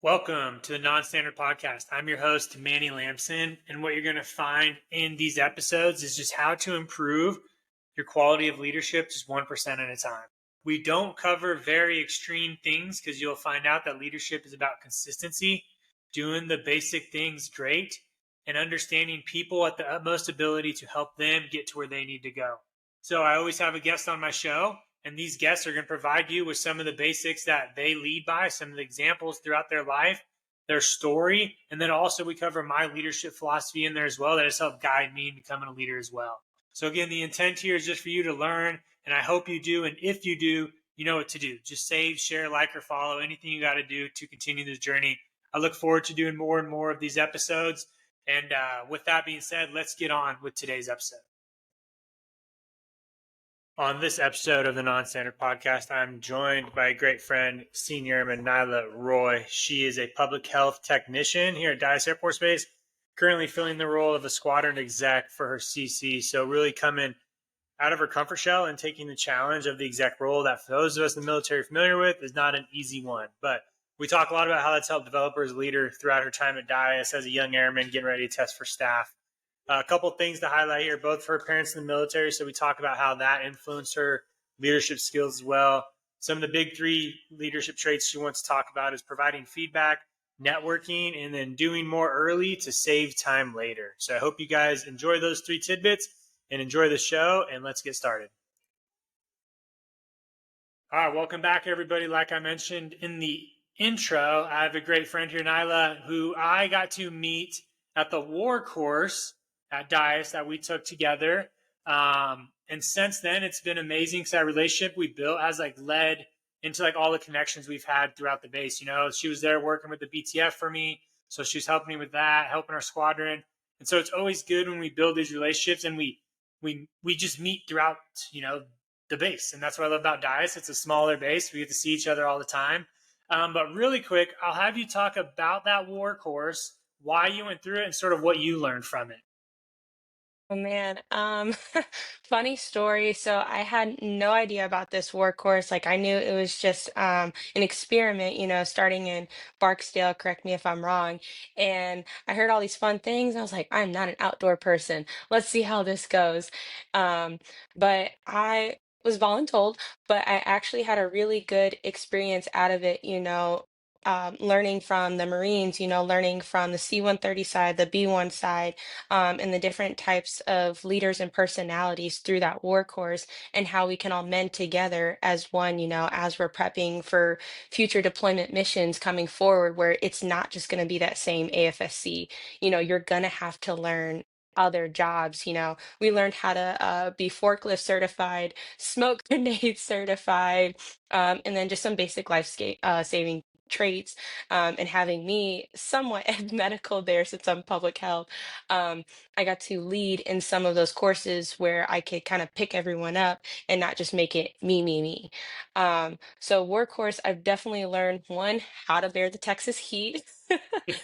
Welcome to the Non-Standard Podcast. I'm your host, Manny Lamson, and what you're going to find in these episodes is just how to improve your quality of leadership just 1% at a time. We don't cover very extreme things because you'll find out that leadership is about consistency, doing the basic things great, and understanding people at the utmost ability to help them get to where they need to go. So I always have a guest on my show, and these guests are going to provide you with some of the basics that they lead by, some of the examples throughout their life, their story, and then also we cover my leadership philosophy in there as well that has helped guide me in becoming a leader as well. So again, the intent here is just for you to learn, and I hope you do. And if you do, you know what to do. Just save, share, like, or follow, anything you got to do to continue this journey. I look forward to doing more and more of these episodes. And with that being said, let's get on with today's episode. On this episode of the Non-Standard Podcast, I'm joined by a great friend, Senior Airman Nilah Roy. She is a public health technician here at Dyess Air Force Base, currently filling the role of a squadron exec for her CC. So really coming out of her comfort shell and taking the challenge of the exec role that for those of us in the military are familiar with is not an easy one. But we talk a lot about how that's helped develop her as a leader throughout her time at Dyess as a young airman getting ready to test for staff. A couple things to highlight here, both for her parents in the military. So we talk about how that influenced her leadership skills as well. Some of the big three leadership traits she wants to talk about is providing feedback, networking, and then doing more early to save time later. So I hope you guys enjoy those three tidbits and enjoy the show, and let's get started. All right, welcome back, everybody. Like I mentioned in the intro, I have a great friend here, Nilah, who I got to meet at the war course at Dyess that we took together. And since then, it's been amazing because that relationship we built has led into all the connections we've had throughout the base. You know, she was there working with the BTF for me. So she's helping me with that, helping our squadron. And so it's always good when we build these relationships and we just meet throughout, the base. And that's what I love about Dyess. It's a smaller base. We get to see each other all the time. But really quick, I'll have you talk about that war course, why you went through it, and sort of what you learned from it. Oh man, funny story. So I had no idea about this war course. Like I knew it was just an experiment, starting in Barksdale, correct me if I'm wrong. And I heard all these fun things. I was like, I'm not an outdoor person. Let's see how this goes. But I was voluntold, but I actually had a really good experience out of it, learning from the Marines, learning from the C-130 side, the B-1 side, and the different types of leaders and personalities through that war course and how we can all mend together as one, as we're prepping for future deployment missions coming forward, where it's not just going to be that same AFSC. You're going to have to learn other jobs. We learned how to be forklift certified, smoke grenade certified, and then just some basic saving traits, and having me somewhat medical there since I'm public health. I got to lead in some of those courses where I could kind of pick everyone up and not just make it me, me, me. So workhorse, I've definitely learned one, how to bear the Texas heat.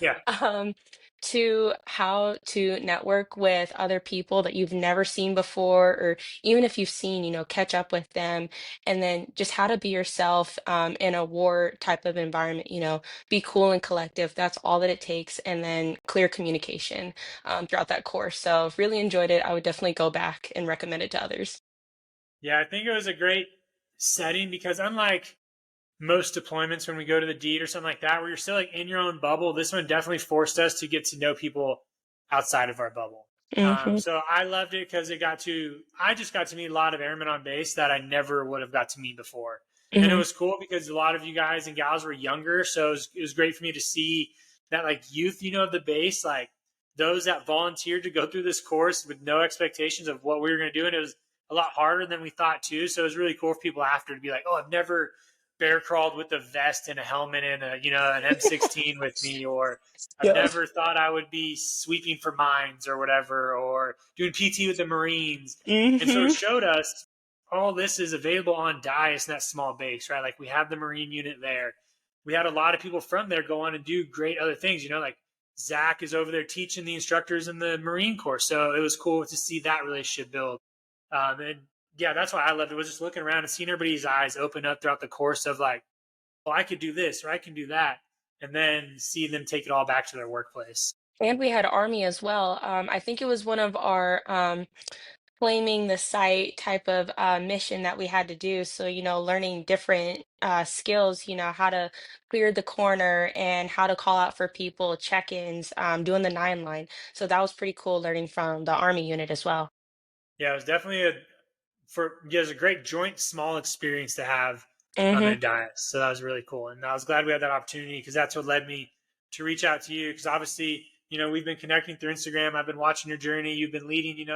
Yeah. um, to how to network with other people that you've never seen before, or even if you've seen, catch up with them, and then just how to be yourself in a war type of environment, be cool and collective. That's all that it takes. And then clear communication throughout that course. So really enjoyed it. I would definitely go back and recommend it to others. Yeah, I think it was a great setting because unlike most deployments when we go to the deed or something like that, where you're still in your own bubble, this one definitely forced us to get to know people outside of our bubble. Hmm. So I loved it because I just got to meet a lot of airmen on base that I never would have got to meet before. And it Hmm. was cool because a lot of you guys and gals were younger. So it was great for me to see that youth, of the base, those that volunteered to go through this course with no expectations of what we were going to do. And it was a lot harder than we thought too. So it was really cool for people after to be like, oh, I've never bear crawled with a vest and a helmet and an M16 with me, or I've Yeah. never thought I would be sweeping for mines or whatever, or doing PT with the Marines. And so it Hmm. showed us all this is available on Dyess in that small base, right? We have the Marine unit there. We had a lot of people from there go on and do great other things, Zach is over there teaching the instructors in the Marine Corps. So it was cool to see that relationship build. And yeah, that's why I loved it. Was just looking around and seeing everybody's eyes open up throughout the course of oh, I could do this or I can do that. and then see them take it all back to their workplace. And we had Army as well. I think it was one of our claiming the site type of mission that we had to do. So, learning different skills, how to clear the corner and how to call out for people, check-ins, doing the nine line. So that was pretty cool learning from the Army unit as well. Yeah, it was definitely it was a great joint small experience to have Hmm. in Dias. So that was really cool, and I was glad we had that opportunity because that's what led me to reach out to you. Because obviously, we've been connecting through Instagram. I've been watching your journey. You've been leading,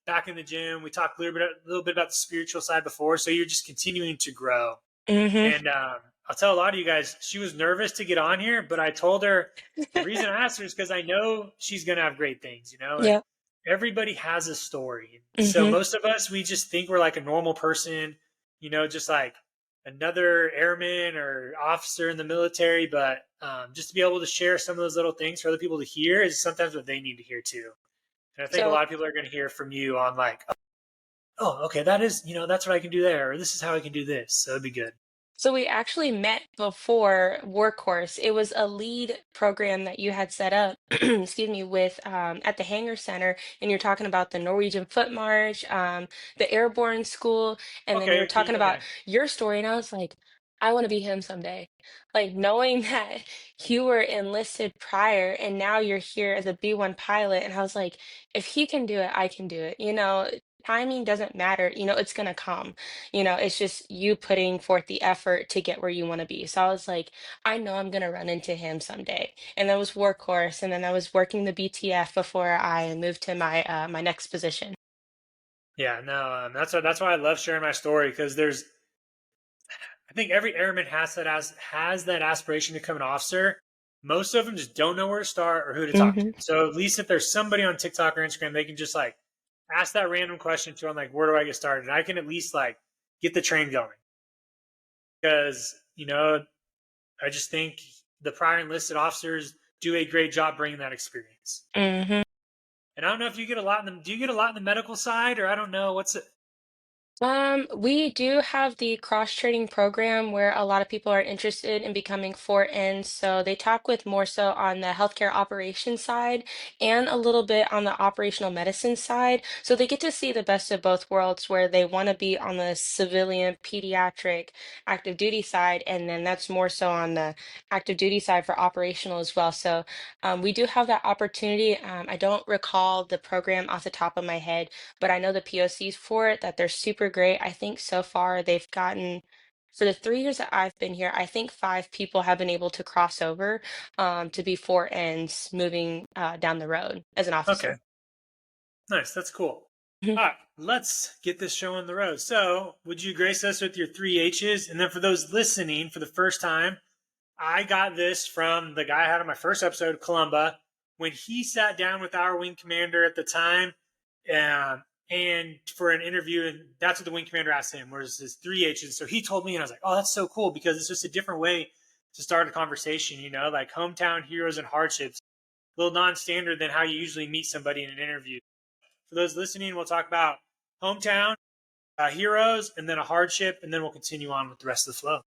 back in the gym. We talked a little bit about the spiritual side before, so you're just continuing to grow. Hmm. And I'll tell a lot of you guys, she was nervous to get on here, but I told her the reason I asked her is because I know she's going to have great things, and Yep. everybody has a story. So Hmm. most of us, we just think we're like a normal person, just like another airman or officer in the military. But just to be able to share some of those little things for other people to hear is sometimes what they need to hear too. And I think a So lot of people are going to hear from you on like, oh, okay, that is, that's what I can do there, or this is how I can do this. So it'd be good. So we actually met before Workhorse. It was a lead program that you had set up, excuse me, with at the Hangar Center, and you're talking about the Norwegian Foot March, the Airborne School, and then you're Okay, talking about okay. your story, and I was like, I want to be him someday. Like knowing that you were enlisted prior and now you're here as a B-1 pilot, and I was like, if he can do it, I can do it. Timing doesn't matter. It's gonna come. It's just you putting forth the effort to get where you want to be. So I was like, I know I'm gonna run into him someday. And that was workhorse, and then I was working the BTF before I moved to my next position. Yeah, no, that's why I love sharing my story because I think every airman has that aspiration to become an officer. Most of them just don't know where to start or who to talk to. Hmm. So at least if there's somebody on TikTok or Instagram, they can just like ask that random question to them, like, where do I get started? And I can at least like get the train going because I just think the prior enlisted officers do a great job bringing that experience. Hmm. And I don't know if you get a lot in the do you get a lot in the medical side or I don't know what's it. We do have the cross-training program where a lot of people are interested in becoming 4Ns. So they talk with more so on the healthcare operations side and a little bit on the operational medicine side. So they get to see the best of both worlds where they want to be on the civilian pediatric active duty side, and then that's more so on the active duty side for operational as well. So we do have that opportunity. I don't recall the program off the top of my head, but I know the POCs for it, that they're super great. I think so far they've gotten, for the 3 years that I've been here, I think 5 people have been able to cross over to be 4Ns moving down the road as an Okay, officer. nice. That's cool. Mhm. All right, let's get this show on the road. So, would you grace us with your three H's? And then for those listening for the first time, I got this from the guy I had on my first episode, Columba, when he sat down with our wing commander at the time, and for an interview, and that's what the wing commander asked him, was his three H's. So he told me, and I was like, oh, that's so cool because it's just a different way to start a conversation. Like hometown heroes and hardships, a little non-standard than how you usually meet somebody in an interview. For those listening, we'll talk about hometown, heroes, and then a hardship, and then we'll continue on with the rest of the flow.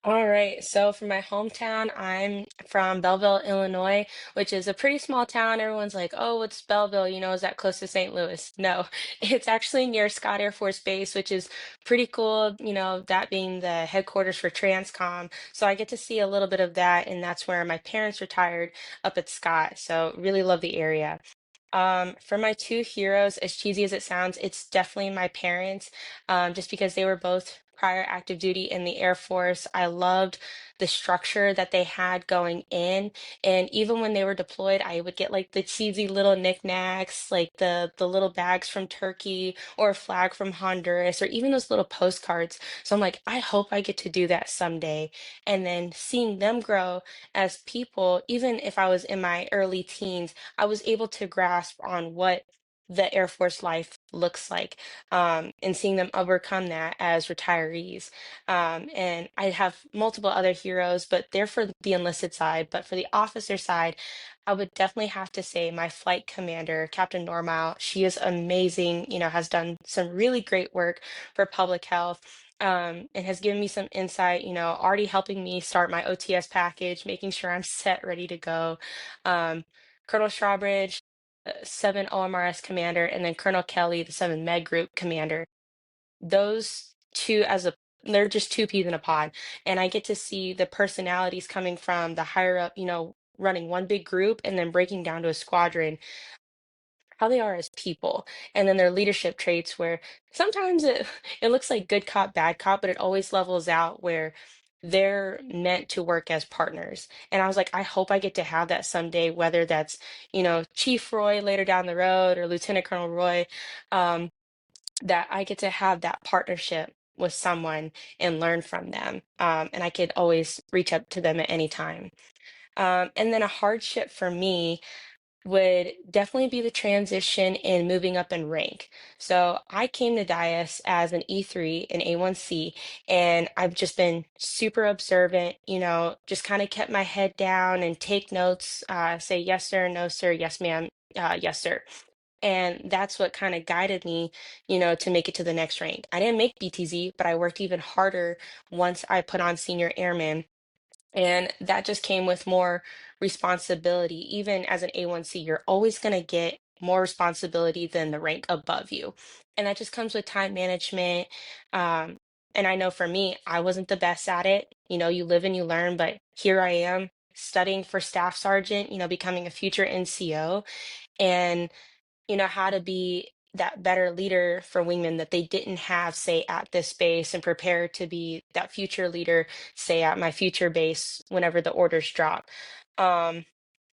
All right, so for my hometown, I'm from Belleville, Illinois, which is a pretty small town. Everyone's like, oh, what's Belleville? Is that close to St. Louis? No, it's actually near Scott Air Force Base, which is pretty cool, that being the headquarters for Transcom. So I get to see a little bit of that, and that's where my parents retired up at Scott. So really love the area. For my two heroes, as cheesy as it sounds, it's definitely my parents, just because they were both prior active duty in the Air Force. I loved the structure that they had going in, and even when they were deployed, I would get like the cheesy little knickknacks, like the little bags from Turkey or a flag from Honduras, or even those little postcards. So I'm like, I hope I get to do that someday. And then seeing them grow as people, even if I was in my early teens, I was able to grasp on what the Air Force life looks like, and seeing them overcome that as retirees. And I have multiple other heroes, but they're for the enlisted side. But for the officer side, I would definitely have to say my flight commander, Captain Normal. She is amazing, has done some really great work for public health. and has given me some insight, already helping me start my OTS package, making sure I'm set, ready to go. Um, Colonel Strawbridge, 7 OMRS commander, and then Colonel Kelly, the 7 Med Group commander. Those two they're just two peas in a pod. And I get to see the personalities coming from the higher up, running one big group and then breaking down to a squadron, how they are as people, and then their leadership traits where sometimes it looks like good cop bad cop, but it always levels out where they're meant to work as partners. And I was like, I hope I get to have that someday, whether that's Chief Roy later down the road or Lieutenant Colonel Roy, um, that I get to have that partnership with someone and learn from them, and I could always reach up to them at any time. And then a hardship for me would definitely be the transition in moving up in rank. So I came to Dias as an E3 and A1C, and I've just been super observant, just kind of kept my head down and take notes, say yes, sir, no, sir, yes, ma'am, yes, sir. And that's what kind of guided me, to make it to the next rank. I didn't make BTZ, but I worked even harder once I put on senior airman, and that just came with more responsibility. Even as an A1C, you're always going to get more responsibility than the rank above you. And that just comes with time management. Um, and I know for me, I wasn't the best at it. You live and you learn, but here I am studying for staff sergeant, becoming a future NCO. And how to be that better leader for wingmen that they didn't have, say, at this base, and prepare to be that future leader, say, at my future base whenever the orders drop. Um,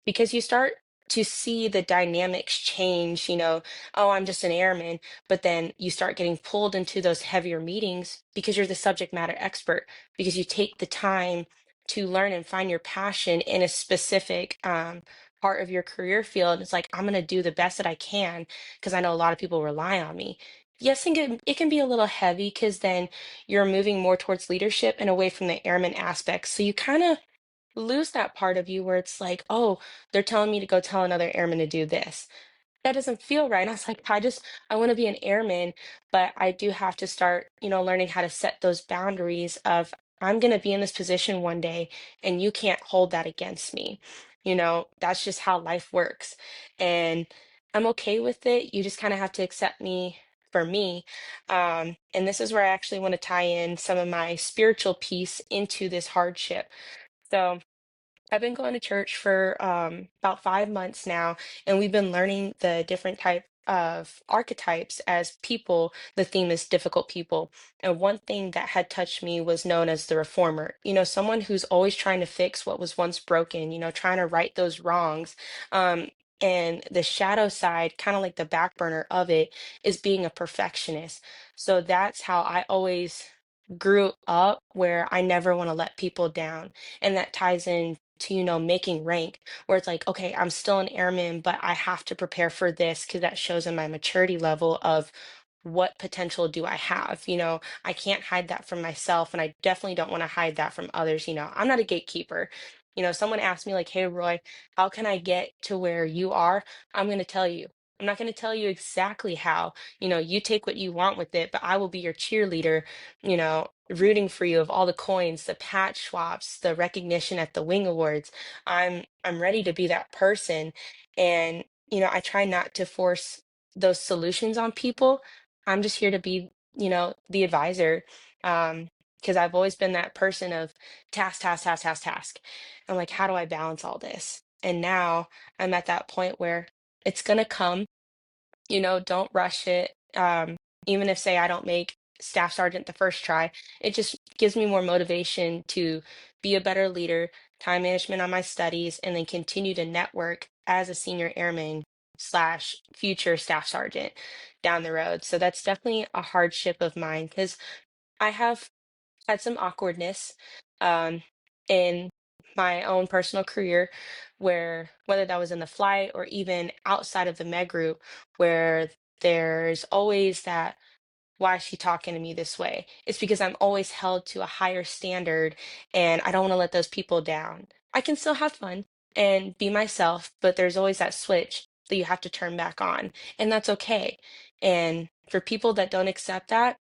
because you start to see the dynamics change, oh, I'm just an airman, but then you start getting pulled into those heavier meetings because you're the subject matter expert, because you take the time to learn and find your passion in a specific part of your career field. It's like, I'm going to do the best that I can because I know a lot of people rely on me. Yes, and it can be a little heavy because then you're moving more towards leadership and away from the airman aspects. So you kind of lose that part of you where it's like, oh, they're telling me to go tell another airman to do this. That doesn't feel right. And I was like, I want to be an airman, but I do have to start, learning how to set those boundaries of I'm going to be in this position one day and you can't hold that against me. That's just how life works. And I'm okay with it. You just kind of have to accept me for me. And this is where I actually want to tie in some of my spiritual piece into this hardship. So I've been going to church for about 5 months now, and we've been learning the different type of archetypes as people. The theme is difficult people. And one thing that had touched me was known as the reformer, someone who's always trying to fix what was once broken, trying to right those wrongs. Um, and the shadow side, kind of like the back burner of it, is being a perfectionist. So that's how I always grew up, where I never want to let people down. And that ties in to making rank, where it's like, okay, I'm still an airman, but I have to prepare for this because that shows in my maturity level of what potential do I have. I can't hide that from myself, and I definitely don't want to hide that from others. I'm not a gatekeeper. Someone asked me like, hey Roy, how can I get to where you are? I'm going to tell you. I'm not going to tell you exactly how. You take what you want with it, but I will be your cheerleader, rooting for you of all the coins, the patch swaps, the recognition at the wing awards. I'm ready to be that person. And, I try not to force those solutions on people. I'm just here to be, the advisor. Because I've always been that person of task, task, task, task, task. I'm like, how do I balance all this? And now I'm at that point where it's gonna come, don't rush it. Even if, say, I don't make staff sergeant the first try, it just gives me more motivation to be a better leader, time management on my studies, and then continue to network as a senior airman slash future staff sergeant down the road. So that's definitely a hardship of mine because I have had some awkwardness um, in my own personal career, where whether that was in the flight or even outside of the med group, where there's always that, why is she talking to me this way? It's because I'm always held to a higher standard and I don't want to let those people down. I can still have fun and be myself, but there's always that switch that you have to turn back on, and that's okay. And for people that don't accept that,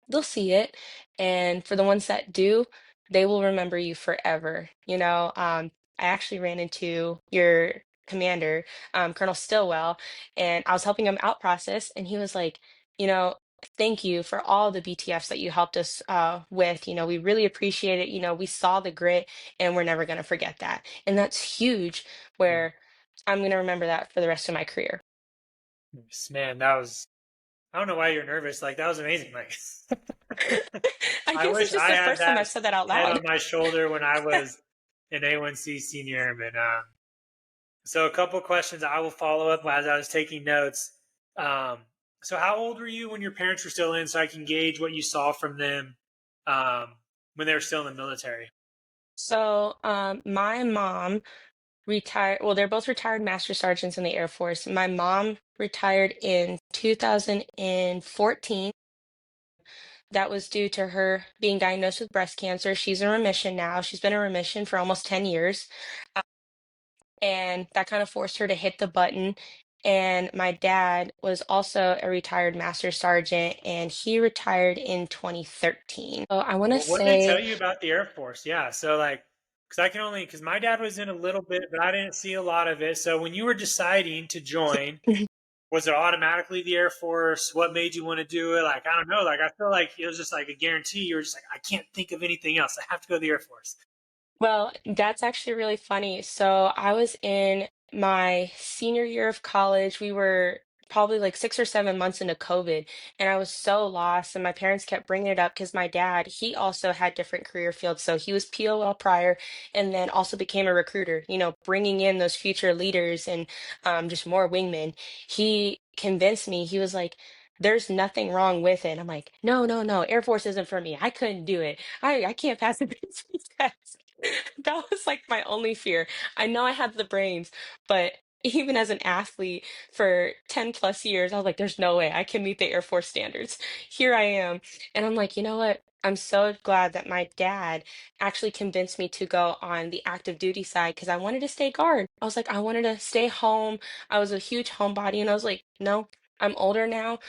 they'll see it. And for the ones that do, they will remember you forever. I actually ran into your commander, Colonel Stillwell, and I was helping him out process, and he was like, you know, thank you for all the BTFs that you helped us with. We really appreciate it. We saw the grit, and we're never going to forget that. And that's huge, Yeah. where I'm going to remember that for the rest of my career. Yes, man, that was, I don't know why you're nervous. Like, that was amazing. Like, I I guess it's wish just I the had first time that I've said that out head loud. on my shoulder when I was an A1C senior airman. So a couple questions I will follow up as I was taking notes. Um, so how old were you when your parents were still in, so I can gauge what you saw from them um, when they were still in the military? So, my mom retired. Well, they're both retired master sergeants in the Air Force. My mom retired in 2014. That was due to her being diagnosed with breast cancer. She's in remission now. She's been in remission for almost 10 years. And that kind of forced her to hit the button. And my dad was also a retired master sergeant, and he retired in 2013. So I want to What did they tell say, you about the Air Force? Yeah, so like, because I can only, because my dad was in a little bit, but I didn't see a lot of it. So when you were deciding to join, was it automatically the Air Force? What made you want to do it? Like, I don't know. Like, I feel like it was just like a guarantee. You were just like, I can't think of anything else. I have to go to the Air Force. well, that's actually really funny. So I was in my senior year of college. We were probably like 6 or 7 months into COVID, and I was so lost. And my parents kept bringing it up because my dad, he also had different career fields. So he was POL prior, and then also became a recruiter. Bringing in those future leaders and just more wingmen. He convinced me. He was like, "There's nothing wrong with it." I'm like, "No, no, no. Air Force isn't for me. I couldn't do it. I can't pass the basic test." That was like my only fear. I know I had the brains, but even as an athlete for 10 plus years, I was like, there's no way I can meet the Air Force standards. Here I am. And I'm like, you know what? I'm so glad that my dad actually convinced me to go on the active duty side because I wanted to stay guard. I was like, I wanted to stay home. I was a huge homebody, and I was like, no, I'm older now.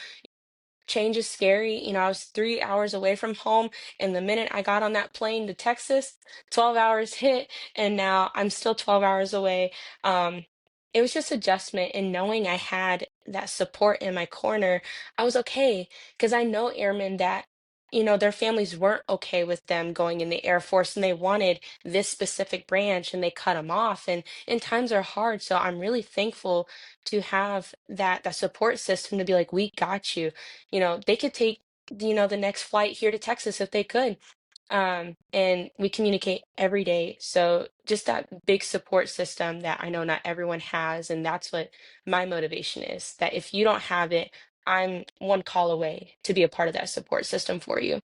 Change is scary. I was 3 hours away from home, and the minute I got on that plane to Texas, 12 hours hit, and now I'm still 12 hours away. Um, it was just adjustment, and knowing I had that support in my corner, I was okay because I know airmen that, their families weren't okay with them going in the Air Force and they wanted this specific branch and they cut them off. And times are hard. So I'm really thankful to have that support system to be like, we got you. They could take, the next flight here to Texas if they could. And we communicate every day. So just that big support system that I know not everyone has. And that's what my motivation is, that if you don't have it, I'm one call away to be a part of that support system for you.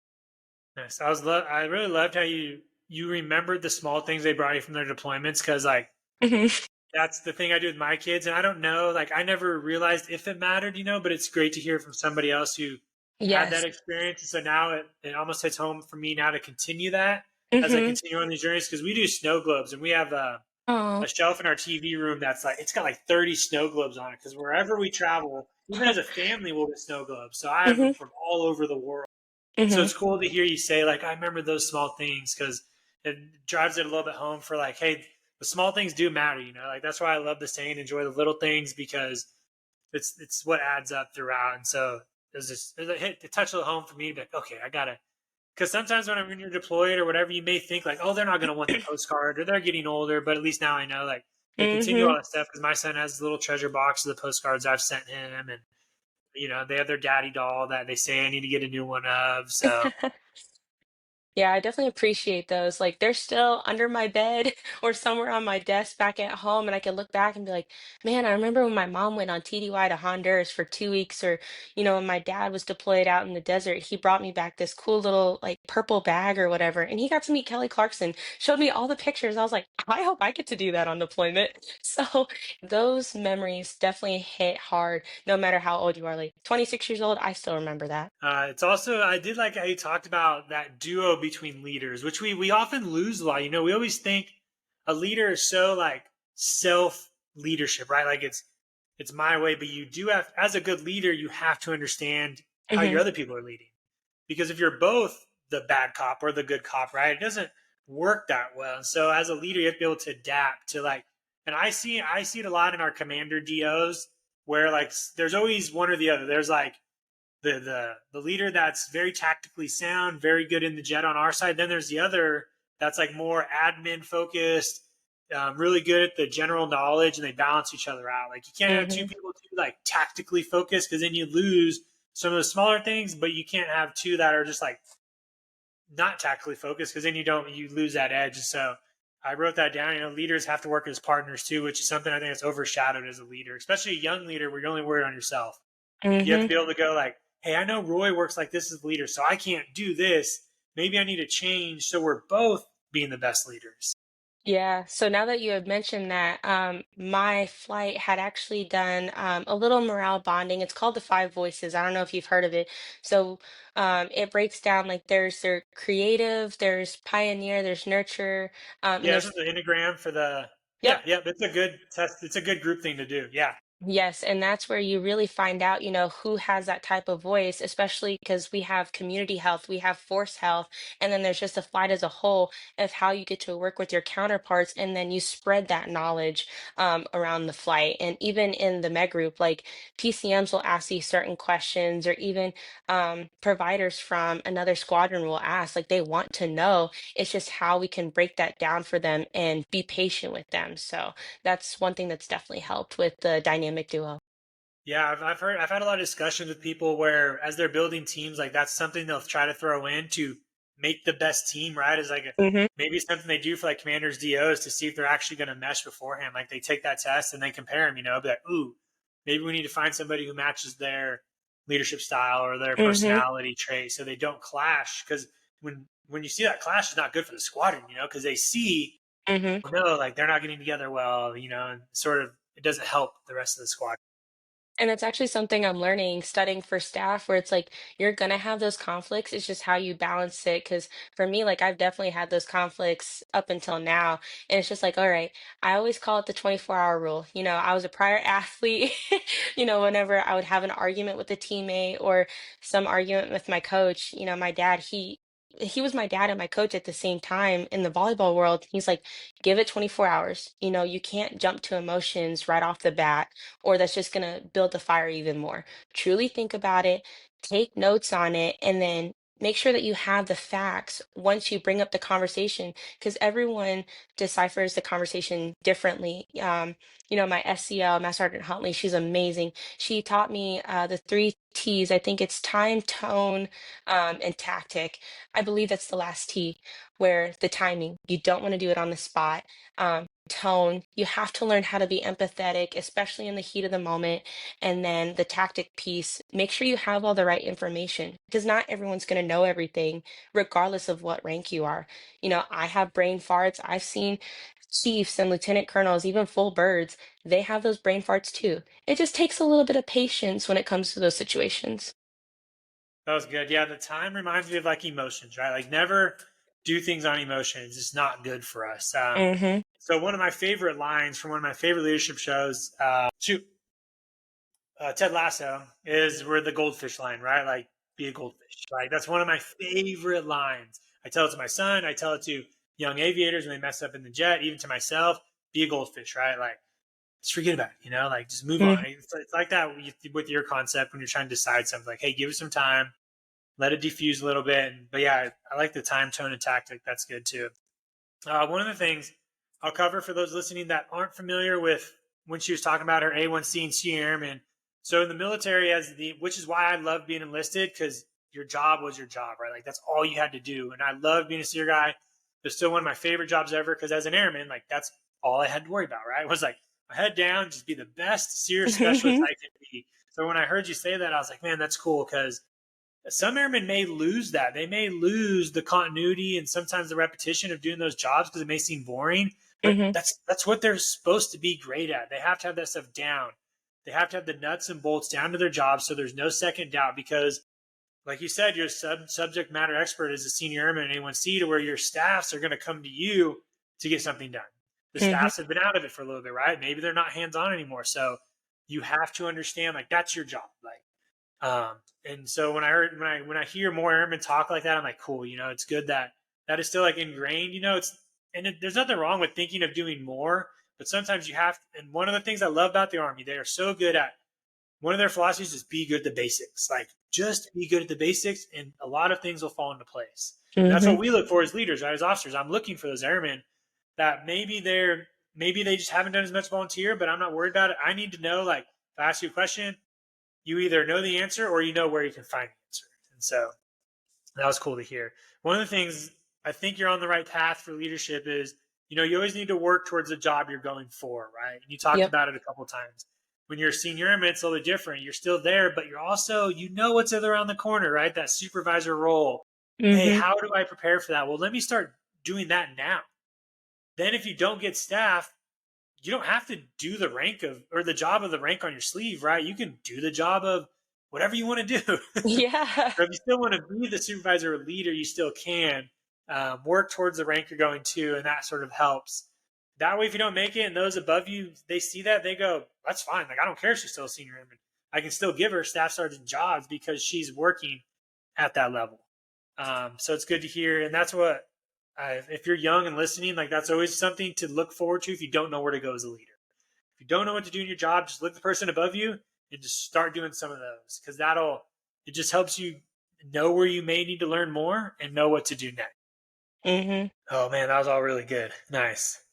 Nice. I really loved how you remembered the small things they brought you from their deployments because like Mhm. that's the thing I do with my kids, and I don't know, like I never realized if it mattered, but it's great to hear from somebody else who had that Yes. experience. And so now it almost hits home for me now to continue that as I Hmm. continue on these journeys because we do snow globes and we have Oh. a shelf in our TV room that's like it's got like 30 snow globes on it because wherever we travel, even as a family, we'll get snow globes. So I have them Hmm. from all over the world. So Hmm. it's cool to hear you say like I remember those small things because it drives it a little bit home for like, hey, the small things do matter. Like that's why I love the saying, enjoy the little things because it's what adds up throughout. And so it touched a little home for me to be like, okay, I gotta. Because sometimes when you're deployed or whatever, you may think like, oh, they're not going to want the postcard or they're getting older. But at least now I know like they continue Hmm. all that stuff because my son has a little treasure box of the postcards I've sent him. And, they have their daddy doll that they say I need to get a new one of. So Yeah, I definitely appreciate those. Like they're still under my bed or somewhere on my desk back at home, and I can look back and be like, man, I remember when my mom went on TDY to Honduras for 2 weeks, or when my dad was deployed out in the desert, he brought me back this cool little like purple bag or whatever, and he got to meet Kelly Clarkson, showed me all the pictures. I was like, I hope I get to do that on deployment. So those memories definitely hit hard, no matter how old you are. Like 26 years old, I still remember that. it's also I did like how you talked about that duo between leaders, which we often lose a lot. We always think a leader is so like self leadership, right? Like it's my way, but you do have as a good leader, you have to understand how your Hmm. other people are leading because if you're both the bad cop or the good cop, right, it doesn't work that well. And so as a leader, you have to be able to adapt to like, and I see it a lot in our commander DOs where like there's always one or the other. There's like the leader that's very tactically sound, very good in the jet on our side. Then there's the other that's like more admin focused, really good at the general knowledge, and they balance each other out. Like you can't have two Hmm. people too like tactically focused because then you lose some of the smaller things, but you can't have two that are just like not tactically focused because then you lose that edge. So I wrote that down. Leaders have to work as partners too, which is something I think that's overshadowed as a leader, especially a young leader where you're only worried on yourself. You have to Hmm. be able to go like, hey, I know Roy works like this as a leader, so I can't do this. Maybe I need to change so we're both being the best leaders. Yeah, so now that you have mentioned that, my flight had actually done a little morale bonding. It's called the Five Voices. I don't know if you've heard of it. So it breaks down like there's creative, there's pioneer, there's nurture, and Yeah, this is there's the Enneagram for the, yep. yeah, yeah, it's a good test. It's a good group thing to do. Yeah. Yes, and that's where you really find out, who has that type of voice, especially because we have community health, we have force health, and then there's just a flight as a whole of how you get to work with your counterparts, and then you spread that knowledge around the flight. And even in the med group, like PCMs will ask you certain questions, or even providers from another squadron will ask, like they want to know. It's just how we can break that down for them and be patient with them. So that's one thing that's definitely helped with the dynamic duo. Yeah, I've had a lot of discussions with people where as they're building teams, like that's something they'll try to throw in to make the best team, right? Is like Hmm. maybe something they do for like commanders DOs to see if they're actually going to mesh beforehand. Like they take that test and they compare them, be like, ooh, maybe we need to find somebody who matches their leadership style or their Hmm. personality trait so they don't clash. Because when you see that clash, it's not good for the squadron, because they see, Hmm. oh, no, like they're not getting together well, and sort of it doesn't help the rest of the squad. And it's actually something I'm learning studying for staff where it's like you're gonna have those conflicts. It's just how you balance it. Because for me, like I've definitely had those conflicts up until now. And it's just like, all right, I always call it the 24-hour rule. I was a prior athlete. Whenever I would have an argument with a teammate or some argument with my coach, my dad, he was my dad and my coach at the same time in the volleyball world. He's like, give it 24 hours. You can't jump to emotions right off the bat or that's just going to build the fire even more. Truly think about it, take notes on it, and then make sure that you have the facts once you bring up the conversation because everyone deciphers the conversation differently. My SCL, Master Sergeant Huntley, she's amazing. She taught me the three T's. I think it's time, tone, and tactic. I believe that's the last T, where the timing, you don't want to do it on the spot. Tone, you have to learn how to be empathetic, especially in the heat of the moment. And then the tactic piece, make sure you have all the right information because not everyone's going to know everything, regardless of what rank you are. I have brain farts. I've seen chiefs and lieutenant colonels, even full birds, they have those brain farts too. It just takes a little bit of patience when it comes to those situations. That was good. Yeah, the time reminds me of like emotions, right? Like never do things on emotions. It's not good for us. Mm-hmm. So one of my favorite lines from one of my favorite leadership shows, Ted Lasso, is where the goldfish line, right? Like be a goldfish. Like that's one of my favorite lines. I tell it to my son. I tell it to young aviators when they mess up in the jet. Even to myself, be a goldfish, right? Like just forget about it. Like just move on. It's like that with your concept when you're trying to decide something. Like, hey, give it some time, let it diffuse a little bit. But yeah, I like the time, tone, and tactic. That's good too. One of the things I'll cover for those listening that aren't familiar with when she was talking about her A1C and C Airmen. So in the military, which is why I love being enlisted because your job was your job, right? Like that's all you had to do. And I love being a SEER guy. It's still one of my favorite jobs ever because as an airman, like that's all I had to worry about, right? It was like my head down, just be the best SEER specialist Mm-hmm. I could be. So when I heard you say that, I was like, man, that's cool because some airmen may lose that. They may lose the continuity and sometimes the repetition of doing those jobs because it may seem boring. But Hmm. that's what they're supposed to be great at. They have to have that stuff down. They have to have the nuts and bolts down to their job so there's no second doubt because like you said, your subject matter expert is a senior airman in A1C to where your staffs are going to come to you to get something done. The Hmm. staffs have been out of it for a little bit, right? Maybe they're not hands on anymore. So you have to understand like that's your job. Like Um, and so when I hear more airmen talk like that, I'm like, cool. It's good that that is still like ingrained. There's nothing wrong with thinking of doing more, but sometimes you have. And one of the things I love about the Army, they are so good at, one of their philosophies is be good at the basics. Like just be good at the basics, and a lot of things will fall into place. And that's Hmm. what we look for as leaders, right? As officers, I'm looking for those airmen that maybe they just haven't done as much volunteer, but I'm not worried about it. I need to know, like, if I ask you a question, you either know the answer or you know where you can find the answer. And so that was cool to hear. One of the things I think you're on the right path for leadership is, you always need to work towards the job you're going for, right? And you talked Yep. about it a couple of times. When you're a senior airman, it's a little bit different. You're still there, but you're also, what's around the corner, right? That supervisor role. Hey, Hmm. how do I prepare for that? Well, let me start doing that now. Then if you don't get staff, you don't have to do the rank of or the job of the rank on your sleeve, right? You can do the job of whatever you want to do. Yeah. Or if you still want to be the supervisor or leader, you still can work towards the rank you're going to, and that sort of helps. That way, if you don't make it and those above you, they see that, they go, that's fine. Like, I don't care if she's still a senior airman. I can still give her staff sergeant jobs because she's working at that level. So it's good to hear. And that's what, if you're young and listening, like that's always something to look forward to if you don't know where to go as a leader. If you don't know what to do in your job, just look at the person above you and just start doing some of those, because it just helps you know where you may need to learn more and know what to do next. Hmm. Oh man, that was all really good. Nice.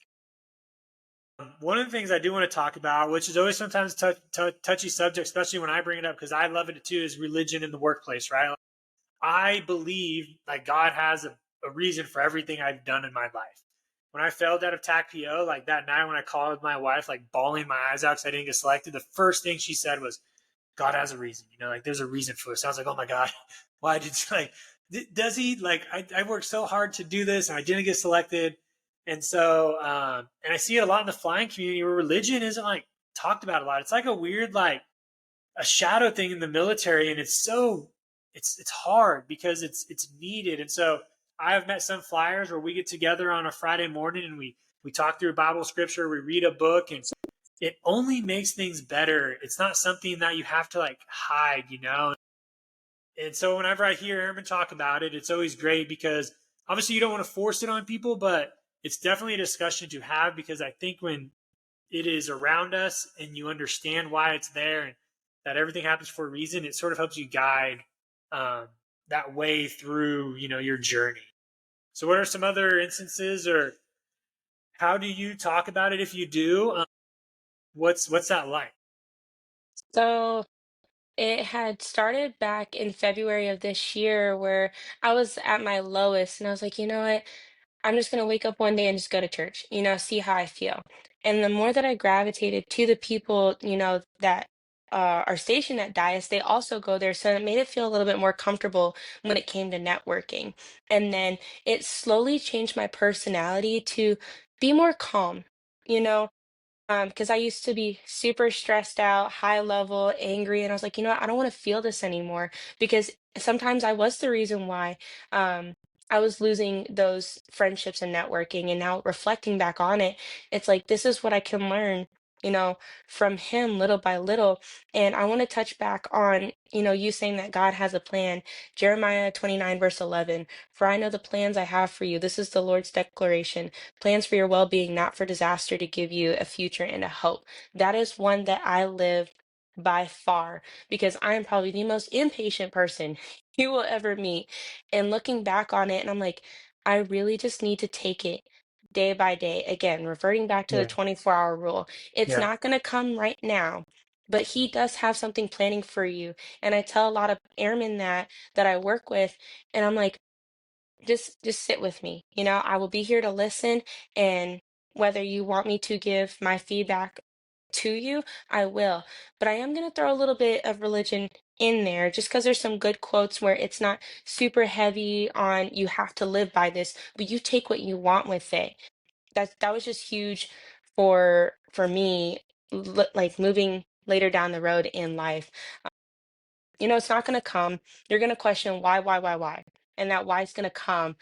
One of the things I do want to talk about, which is always sometimes touchy subject, especially when I bring it up because I love it too, is religion in the workplace, right? I believe like God has a reason for everything I've done in my life. When I failed out of TAC PO, like that night when I called my wife, like bawling my eyes out because I didn't get selected, the first thing she said was, God has a reason, like there's a reason for this. I was like, oh my God, why did like, does he like, I worked so hard to do this and I didn't get selected. And so, and I see it a lot in the flying community where religion isn't like talked about a lot. It's like a weird, like a shadow thing in the military. And it's hard because it's needed. And so I have met some flyers where we get together on a Friday morning and we talk through a Bible scripture, we read a book, and it only makes things better. It's not something that you have to like hide. And so whenever I hear airmen talk about it, it's always great because obviously you don't want to force it on people, but it's definitely a discussion to have, because I think when it is around us and you understand why it's there and that everything happens for a reason, it sort of helps you guide um, that way through, your journey. So what are some other instances, or how do you talk about it if you do? What's that like? So it had started back in February of this year where I was at my lowest and I was like, you know what? I'm just going to wake up one day and just go to church, see how I feel. And the more that I gravitated to the people, that are stationed at Dias, they also go there. So it made it feel a little bit more comfortable when it came to networking. And then it slowly changed my personality to be more calm, you know, because I used to be super stressed out, high level, angry, and I was like, you know what? I don't want to feel this anymore because sometimes I was the reason why I was losing those friendships and networking. And now reflecting back on it, it's like this is what I can learn, you know, from him little by little. And I want to touch back on, you saying that God has a plan. Jeremiah 29, verse 11, for I know the plans I have for you. This is the Lord's declaration, plans for your well-being, not for disaster, to give you a future and a hope. That is one that I live by far because I am probably the most impatient person you will ever meet. And looking back on it, and I'm like, I really just need to take it day by day. Again, reverting back to the Yeah, 24-hour rule. It's yeah, not going to come right now, but he does have something planning for you. And I tell a lot of airmen that I work with, and I'm like, just sit with me. I will be here to listen, and whether you want me to give my feedback to you, I will. But I am going to throw a little bit of religion in there just because there's some good quotes where it's not super heavy on you have to live by this, but you take what you want with it. That was just huge for me, like moving later down the road in life. It's not going to come. You're going to question why? And that why is going to come.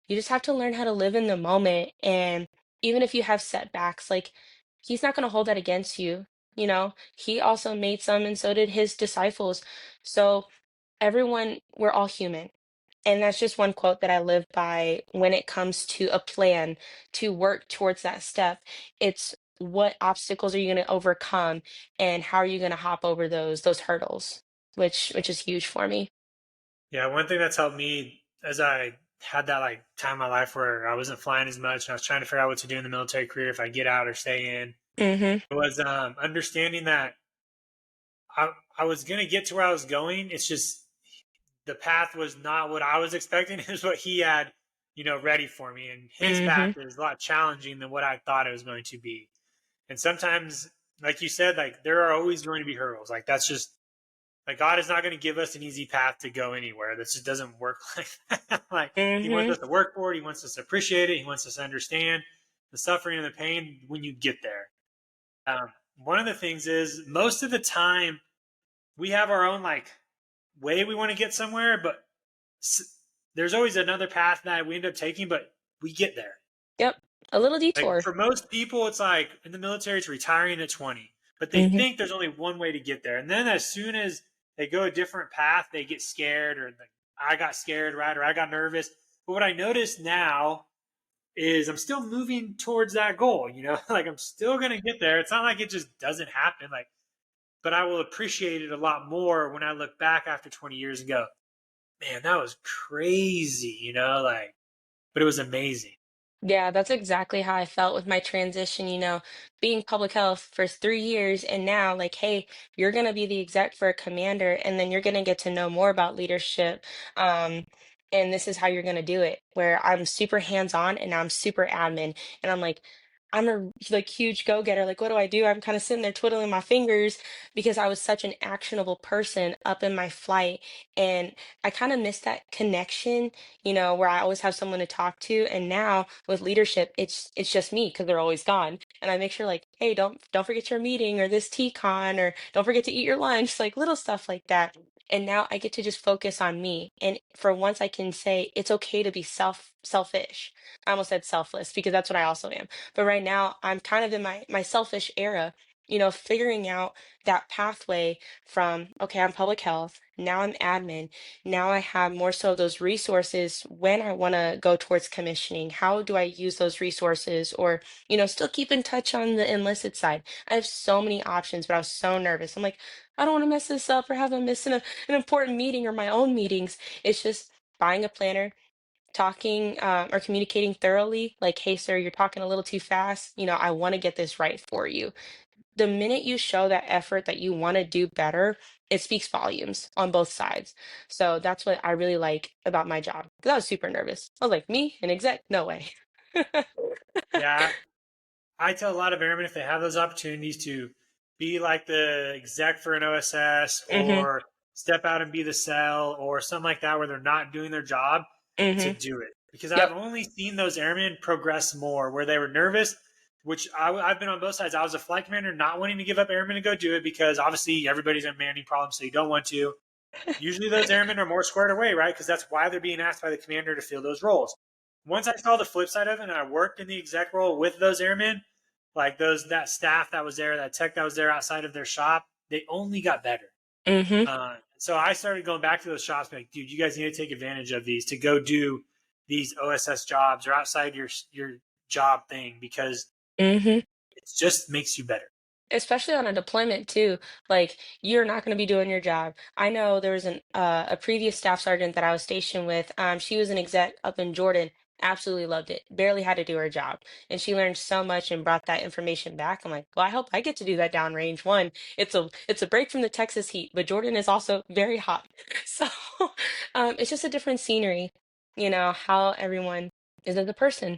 You just have to learn how to live in the moment. And even if you have setbacks, like he's not going to hold that against you. he also made some and so did his disciples. So everyone, we're all human. And that's just one quote that I live by when it comes to a plan to work towards that step. It's what obstacles are you going to overcome and how are you going to hop over those hurdles, which is huge for me. Yeah, one thing that's helped me as I had that like time in my life where I wasn't flying as much and I was trying to figure out what to do in the military career if I get out or stay in, Mhm. it was understanding that I was gonna get to where I was going. It's just the path was not what I was expecting. It was what he had, ready for me. And his path Mhm. is a lot challenging than what I thought it was going to be. And sometimes, like you said, like there are always going to be hurdles. Like that's just like God is not going to give us an easy path to go anywhere. That just doesn't work like that. Like He wants Mhm. us to work for it. He wants us to appreciate it. He wants us to understand the suffering and the pain when you get there. One of the things is most of the time we have our own like way we want to get somewhere, but there's always another path that we end up taking, but we get there. Yep. A little Like detour. for most people, it's like in the military, it's retiring at 20, but they Mhm. think there's only one way to get there. And then as soon as they go a different path, they get scared or like, I got scared, right? Or I got nervous. But what I notice now is I'm still moving towards that goal, like I'm still going to get there. It's not like it just doesn't happen. Like, but I will appreciate it a lot more when I look back after 20 years and go, man, that was crazy, like, but it was amazing. Yeah, that's exactly how I felt with my transition, being public health for 3 years and now like, hey, you're gonna be the exec for a commander and then you're gonna get to know more about leadership. Um, and this is how you're gonna do it, where I'm super hands-on and now I'm super admin. And I'm like, I'm a like huge go-getter. Like, what do I do? I'm kind of sitting there twiddling my fingers because I was such an actionable person up in my flight. And I kind of missed that connection, where I always have someone to talk to. And now with leadership, it's just me because they're always gone. And I make sure like, hey, don't forget your meeting or this T-con or don't forget to eat your lunch, like little stuff like that. And now I get to just focus on me. And for once I can say it's okay to be selfish. I almost said selfless because that's what I also am. But right now I'm kind of in my selfish era, figuring out that pathway from okay, I'm public health, now I'm admin, now I have more so those resources when I want to go towards commissioning. How do I use those resources or, still keep in touch on the enlisted side? I have so many options, but I was so nervous. I'm like, I don't want to mess this up or have a miss an important meeting or my own meetings. It's just buying a planner, talking or communicating thoroughly, like, hey, sir, you're talking a little too fast. I want to get this right for you. The minute you show that effort that you want to do better, it speaks volumes on both sides. So that's what I really like about my job. Because I was super nervous. I was like, me, an exec? No way. Yeah, I tell a lot of airmen if they have those opportunities to be like the exec for an OSS Hmm. or step out and be the cell or something like that where they're not doing their job to Hmm. do it. Because I've Yep. only seen those airmen progress more where they were nervous, which I've been on both sides. I was a flight commander not wanting to give up airmen to go do it because obviously everybody's in manning problems, so you don't want to. Usually those airmen are more squared away, right? Because that's why they're being asked by the commander to fill those roles. Once I saw the flip side of it and I worked in the exec role with those airmen, like that staff that was there, that tech that was there outside of their shop, they only got better. Hmm. So I started going back to those shops, like, dude, you guys need to take advantage of these to go do these OSS jobs or outside your job thing because Hmm. it just makes you better. Especially on a deployment too, like you're not going to be doing your job. I know there was a previous staff sergeant that I was stationed with. She was an exec up in Jordan. Absolutely loved it. Barely had to do her job, and she learned so much and brought that information back. I'm like, well, I hope I get to do that downrange. One, it's a break from the Texas heat, but Jordan is also very hot, so it's just a different scenery. How everyone is as a person.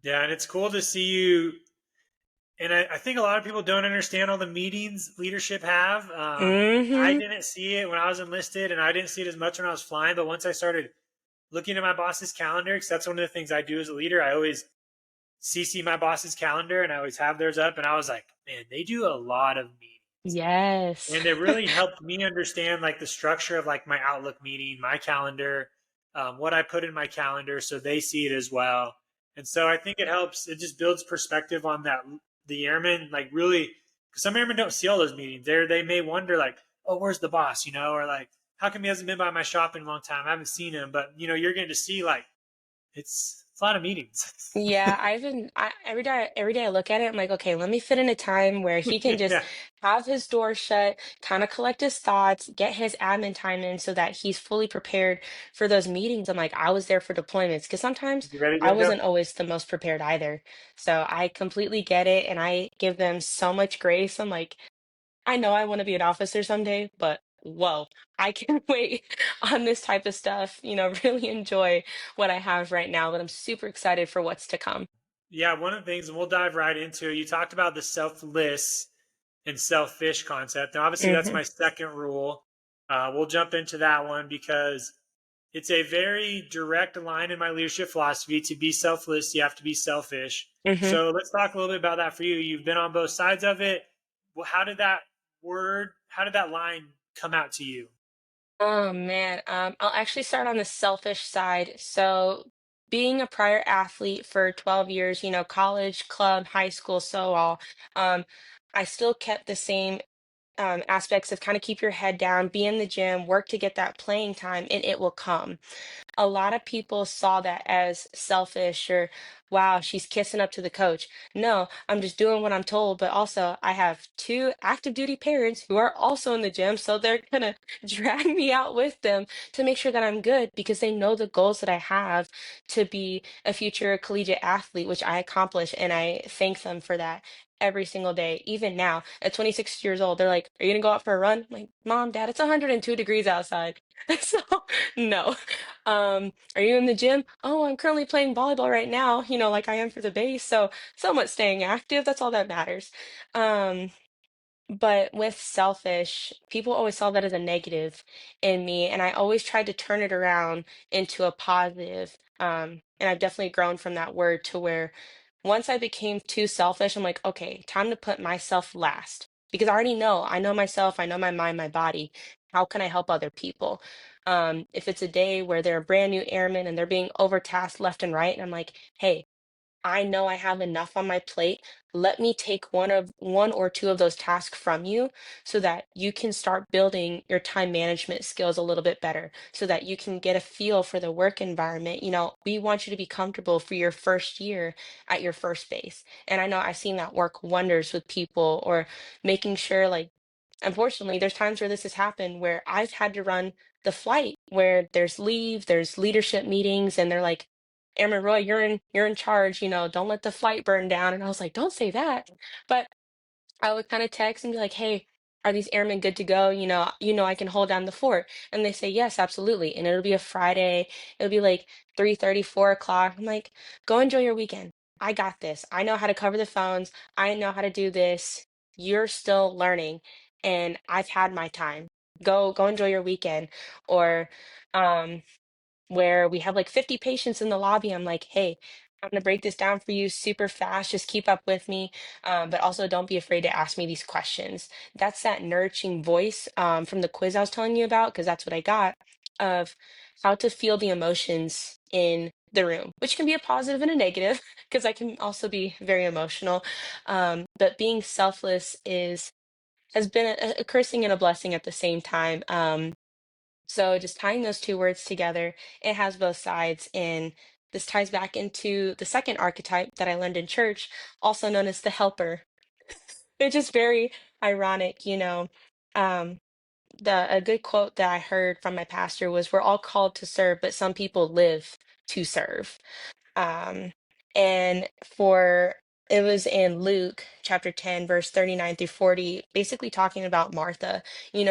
Yeah, and it's cool to see you. And I think a lot of people don't understand all the meetings leadership have. I Hmm. didn't see it when I was enlisted, and I didn't see it as much when I was flying. But once I started looking at my boss's calendar, because that's one of the things I do as a leader, I always CC my boss's calendar, and I always have theirs up. And I was like, man, they do a lot of meetings, Yes. and it really helped me understand like the structure of like my Outlook meeting, my calendar, what I put in my calendar, so they see it as well. And so I think it helps. It just builds perspective on that the airmen like really Because some airmen don't see all those meetings. They may wonder like, oh, where's the boss, or like, how come he hasn't been by my shop in a long time? I haven't seen him, but you're getting to see like it's a lot of meetings. Yeah, every day I look at it, I'm like, okay, let me fit in a time where he can just Yeah, have his door shut, kind of collect his thoughts, get his admin time in so that he's fully prepared for those meetings. I'm like, I was there for deployments because sometimes you ready I to go? wasn't always the most prepared either. So I completely get it and I give them so much grace. I'm like, I know I want to be an officer someday, but whoa, I can wait on this type of stuff, really enjoy what I have right now, but I'm super excited for what's to come. Yeah, one of the things, and we'll dive right into it. You talked about the selfless and selfish concept. And obviously, that's Hmm. my second rule. We'll jump into that one because it's a very direct line in my leadership philosophy. To be selfless, you have to be selfish. Hmm. So let's talk a little bit about that for you. You've been on both sides of it. Well, how did that line come out to you? Oh man, I'll actually start on the selfish side. So, being a prior athlete for 12 years, college, club, high school, so all, um, I still kept the same aspects of kind of keep your head down, be in the gym, work to get that playing time, and it will come. A lot of people saw that as selfish or wow, she's kissing up to the coach. No, I'm just doing what I'm told, but also I have two active duty parents who are also in the gym, so they're gonna drag me out with them to make sure that I'm good because they know the goals that I have to be a future collegiate athlete, which I accomplish, and I thank them for that every single day. Even now, at 26 years old, they're like, "Are you gonna go out for a run?" I'm like, "Mom, Dad, it's 102 degrees outside." So no. Are you in the gym? Oh, I'm currently playing volleyball right now, like I am for the base. So somewhat staying active, that's all that matters. Um, but with selfish, people always saw that as a negative in me, and I always tried to turn it around into a positive. And I've definitely grown from that word to where once I became too selfish, I'm like, okay, time to put myself last because I know myself, I know my mind, my body. How can I help other people? If it's a day where they're a brand new airman and they're being overtasked left and right, and I'm like, hey, I know I have enough on my plate. Let me take one or two of those tasks from you so that you can start building your time management skills a little bit better so that you can get a feel for the work environment. We want you to be comfortable for your first year at your first base. And I know I've seen that work wonders with people or making sure like unfortunately there's times where this has happened where I've had to run the flight where there's leave, there's leadership meetings, and they're like, Airman Roy, you're in charge, don't let the flight burn down. And I was like, don't say that. But I would kind of text and be like, hey, are these airmen good to go? I can hold down the fort. And they say, yes, absolutely. And it'll be a Friday. It'll be like 3:30, 4 o'clock. I'm like, go enjoy your weekend. I got this. I know how to cover the phones. I know how to do this. You're still learning. And I've had my time. Go enjoy your weekend. Or um where we have like 50 patients in the lobby. I'm like, hey, I'm gonna break this down for you super fast. Just keep up with me. But also don't be afraid to ask me these questions. That's that nurturing voice from the quiz I was telling you about, because that's what I got of how to feel the emotions in the room, which can be a positive and a negative, because I can also be very emotional. But being selfless has been a cursing and a blessing at the same time. So just tying those two words together, it has both sides. And this ties back into the second archetype that I learned in church, also known as the helper. It's just very ironic, Um, a good quote that I heard from my pastor was, "We're all called to serve, but some people live to serve." Um, and for it was in Luke chapter 10, verse 39 through 40, basically talking about Martha.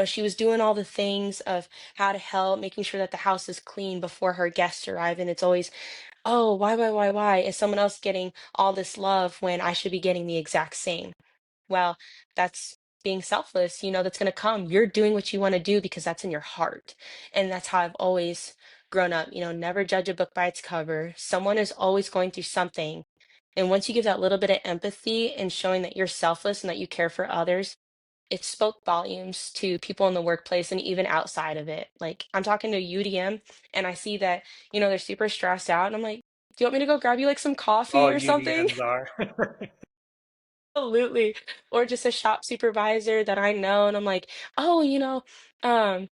She was doing all the things of how to help, making sure that the house is clean before her guests arrive. And it's always, oh, why? Is someone else getting all this love when I should be getting the exact same? Well, that's being selfless, that's going to come. You're doing what you want to do because that's in your heart. And that's how I've always grown up. Never judge a book by its cover. Someone is always going through something. And once you give that little bit of empathy and showing that you're selfless and that you care for others, it spoke volumes to people in the workplace and even outside of it. Like I'm talking to UDM and I see that, they're super stressed out. And I'm like, do you want me to go grab you like some coffee All or something? UDMs are. Absolutely. Or just a shop supervisor that I know, and I'm like, oh, um,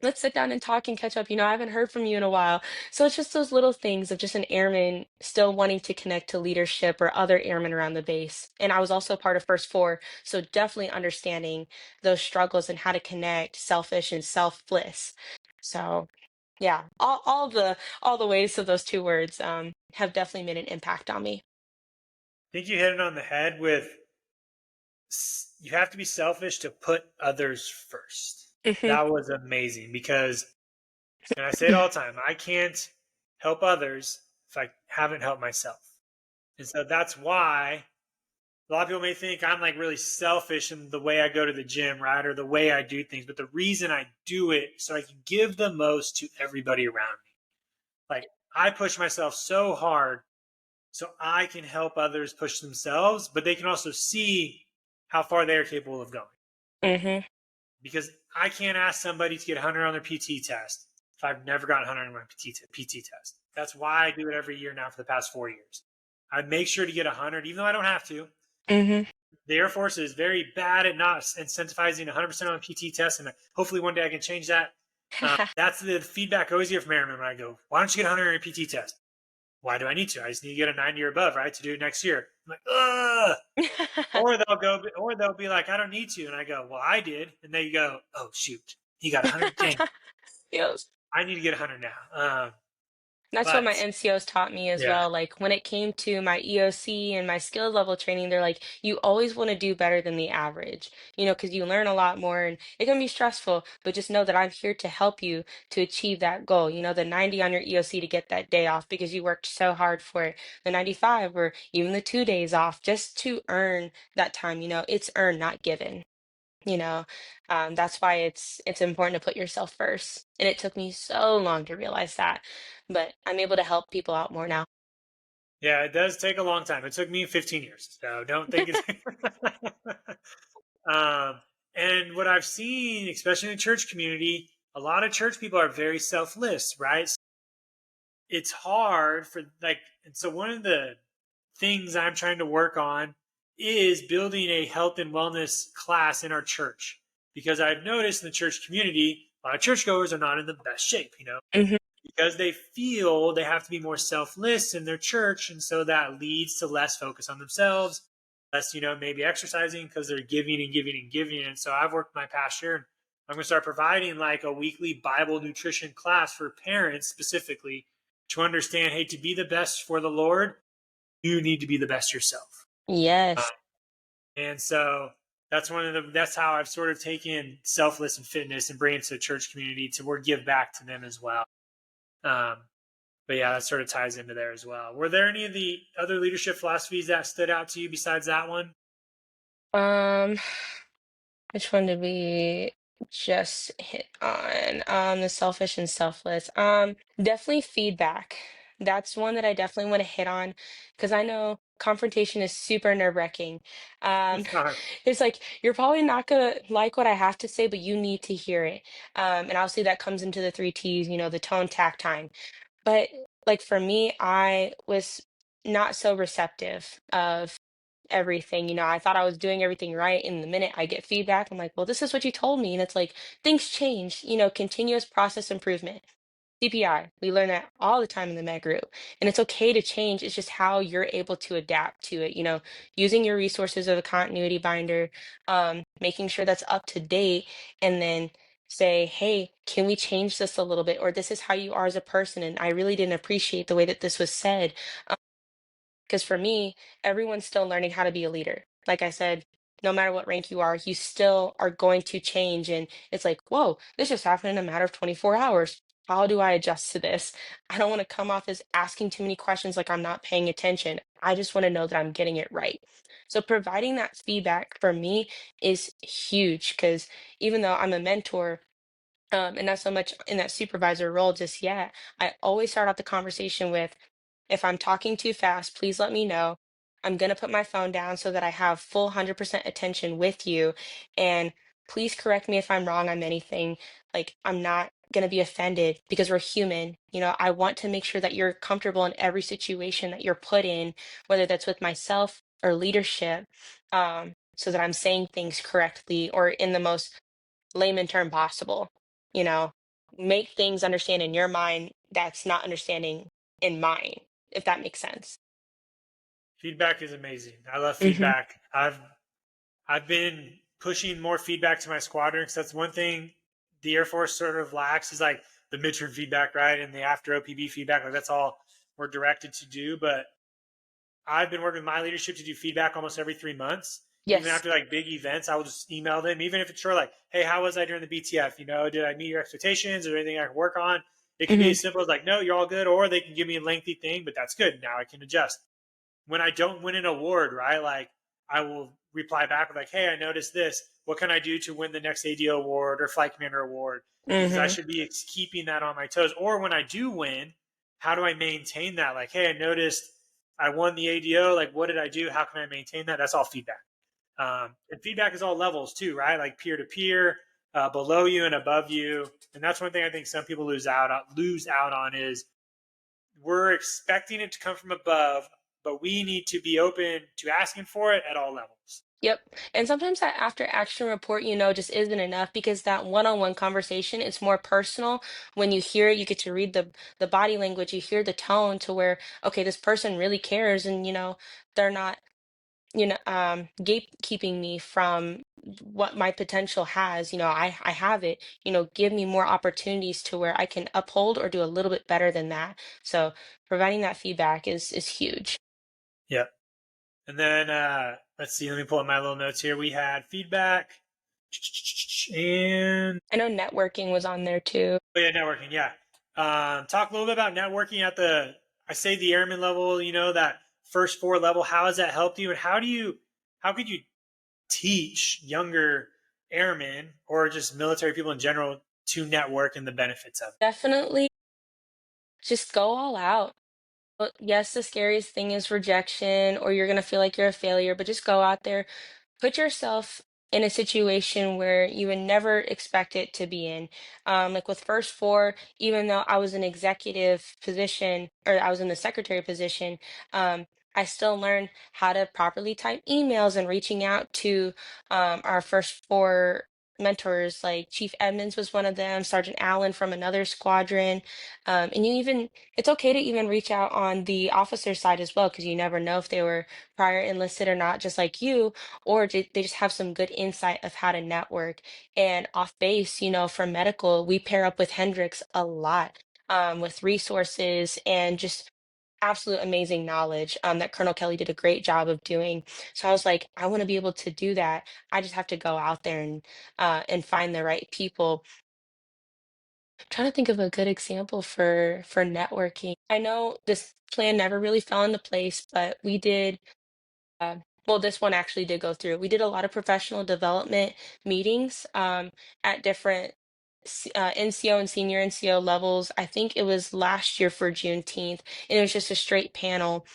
let's sit down and talk and catch up. I haven't heard from you in a while. So it's just those little things of just an airman still wanting to connect to leadership or other airmen around the base. And I was also part of First Four, so definitely understanding those struggles and how to connect selfish and selfless. So yeah, all the ways of those two words have definitely made an impact on me. I think you hit it on the head with you have to be selfish to put others first. Hmm. That was amazing because, and I say it all the time, I can't help others if I haven't helped myself. And so that's why a lot of people may think I'm like really selfish in the way I go to the gym, right? Or the way I do things. But the reason I do it so I can give the most to everybody around me. Like I push myself so hard so I can help others push themselves, but they can also see how far they are capable of going. Hmm. Because I can't ask somebody to get 100 on their PT test if I've never gotten 100 on my PT test. That's why I do it every year now for the past 4 years. I make sure to get 100, even though I don't have to. Hmm. The Air Force is very bad at not incentivizing 100% on the PT test, and hopefully one day I can change that. That's the feedback I always get from airmen when I go, "Why don't you get 100 on your PT test?" Why do I need to? I just need to get a 90 or above, right, to do it next year. I'm like, ugh. Or they'll be like, I don't need to, and I go, well, I did, and they go, oh shoot, he got 100. Dang, Yes. I need to get 100 now. That's what my But NCOs taught me as yeah, well. Like when it came to my EOC and my skill level training, they're like, you always want to do better than the average, because you learn a lot more and it can be stressful, but just know that I'm here to help you to achieve that goal. The 90 on your EOC to get that day off because you worked so hard for it, the 95 or even the 2 days off just to earn that time. It's earned, not given. You know, that's why it's important to put yourself first. And it took me so long to realize that, but I'm able to help people out more now. yeah, it does take a long time. It took me 15 years, so don't think it. um, and what I've seen, especially in the church community, a lot of church people are very selfless, right? It's hard for like, and so one of the things I'm trying to work on is building a health and wellness class in our church because I've noticed in the church community, a lot of churchgoers are not in the best shape, Hmm. because they feel they have to be more selfless in their church. And so that leads to less focus on themselves, less, maybe exercising because they're giving and giving and giving. And so I've worked my pastor and I'm going to start providing like a weekly Bible nutrition class for parents specifically to understand, hey, to be the best for the Lord, you need to be the best yourself. Uh, Yes. and so that's how I've sort of taken selfless and fitness and bring it to the church community to work give back to them as well. Um, but yeah, that sort of ties into there as well. Were there any of the other leadership philosophies that stood out to you besides that one? Um, which one did we just hit on? The selfish and selfless. Definitely feedback. That's one that I definitely want to hit on because I know confrontation is super nerve-wracking. Um, It's not. it's like you're probably not gonna like what I have to say, but you need to hear it. And obviously that comes into the three T's, the tone, tact, time. But like for me, I was not so receptive of everything. I thought I was doing everything right. And the minute I get feedback, I'm like, well, this is what you told me. And it's like things change, continuous process improvement. CPI, we learn that all the time in the med group. And it's okay to change. It's just how you're able to adapt to it, using your resources of a continuity binder, making sure that's up to date, and then say, hey, can we change this a little bit? Or this is how you are as a person. And I really didn't appreciate the way that this was said. Because for me, everyone's still learning how to be a leader. Like I said, no matter what rank you are, you still are going to change. And it's like, whoa, this just happened in a matter of 24 hours. How do I adjust to this? I don't want to come off as asking too many questions like I'm not paying attention. I just want to know that I'm getting it right. So providing that feedback for me is huge because even though I'm a mentor, and not so much in that supervisor role just yet, I always start out the conversation with, if I'm talking too fast, please let me know. I'm going to put my phone down so that I have full 100% attention with you. And please correct me if I'm wrong on anything. Like, I'm not going to be offended because we're human. I want to make sure that you're comfortable in every situation that you're put in, whether that's with myself or leadership. so that I'm saying things correctly or in the most layman term possible. You know, make things understand in your mind that's not understanding in mine, if that makes sense. Feedback is amazing. I love Hmm. feedback. I've been pushing more feedback to my squadron because that's one thing the Air Force sort of lacks is like the midterm feedback, right? And the after OPB feedback. Like that's all we're directed to do. But I've been working with my leadership to do feedback almost every 3 months. Even Yes. after like big events, I will just email them, even if it's short, like, hey, how was I during the BTF? Did I meet your expectations? Is there anything I can work on? It could be Hmm. as simple as like, no, you're all good, or they can give me a lengthy thing, but that's good. Now I can adjust. When I don't win an award, right? Like I will reply back with like, hey, I noticed this. What can I do to win the next ADO award or flight commander award? Because I Hmm. should be keeping that on my toes. Or when I do win, how do I maintain that? Like, hey, I noticed I won the ADO. Like, what did I do? How can I maintain that? That's all feedback. And feedback is all levels too, right? Like peer to peer, below you and above you. And that's one thing I think some people lose out on is we're expecting it to come from above, but we need to be open to asking for it at all levels. Yep. And sometimes that after action report, just isn't enough because that one-on-one conversation, it's more personal. When you hear it, you get to read the body language, you hear the tone to where, okay, this person really cares and they're not, gatekeeping me from what my potential has. I have it, give me more opportunities to where I can uphold or do a little bit better than that. So providing that feedback is huge. Yep. And then let's see, let me pull up my little notes here. We had feedback and I know networking was on there too. oh yeah, networking. Yeah. Talk a little bit about networking at I say the airman level, that first four level. How has that helped you? And how could you teach younger airmen or just military people in general to network and the benefits of it? Definitely just go all out. Yes, the scariest thing is rejection, or you're gonna feel like you're a failure, but just go out there, put yourself in a situation where you would never expect it to be in. Like with first four, even though I was an executive position or I was in the secretary position, I still learned how to properly type emails and reaching out to our first four mentors. Like Chief Edmonds was one of them, Sergeant Allen from another squadron. And it's okay to even reach out on the officer side as well, because you never know if they were prior enlisted or not, just like you, or they just have some good insight of how to network. And off base, for medical, we pair up with Hendrix a lot, with resources and just absolute amazing knowledge, that Colonel Kelly did a great job of doing. So I was like, I want to be able to do that. I just have to go out there and find the right people. Trying to think of a good example for networking. I know this plan never really fell into place, but we did. Well, this one actually did go through. We did a lot of professional development meetings, at different NCO and senior NCO levels. I think it was last year for Juneteenth, and it was just a straight panel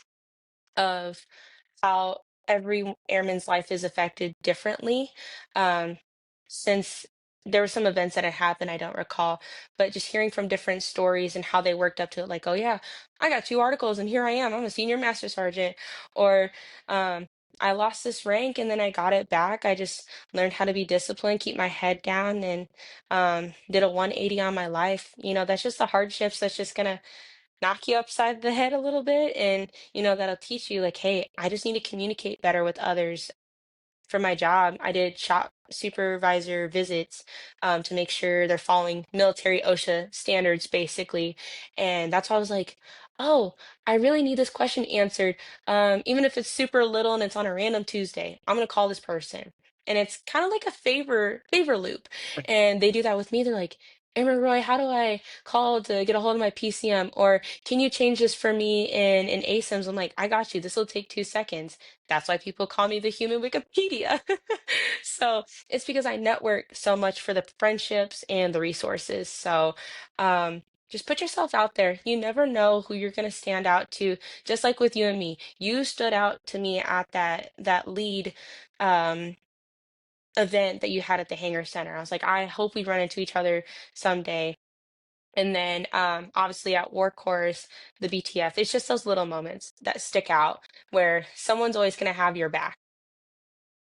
of how every airman's life is affected differently. Um, since there were some events that had happened, I don't recall, but just hearing from different stories and how they worked up to it, like, oh yeah, I got two articles and here I am, I'm a senior master sergeant, or um, I lost this rank and then I got it back. I just learned how to be disciplined, keep my head down, and did a 180 on my life. That's just the hardships that's just gonna knock you upside the head a little bit, and that'll teach you like, hey, I just need to communicate better with others. For my job, I did shop supervisor visits, to make sure they're following military OSHA standards, basically. And that's why I was like, oh, I really need this question answered. Even if it's super little and it's on a random Tuesday, I'm gonna call this person. And it's kind of like a favor loop. And they do that with me. They're like, Amber Roy, how do I call to get a hold of my PCM? Or can you change this for me in ASIMS? I'm like, I got you. This will take 2 seconds. That's why people call me the human Wikipedia. So it's because I network so much for the friendships and the resources. So just put yourself out there. You never know who you're going to stand out to. Just like with you and me, you stood out to me at that lead um, event that you had at the Hangar Center. I was like, I hope we run into each other someday. And then obviously at War Course, the BTF, it's just those little moments that stick out where someone's always going to have your back.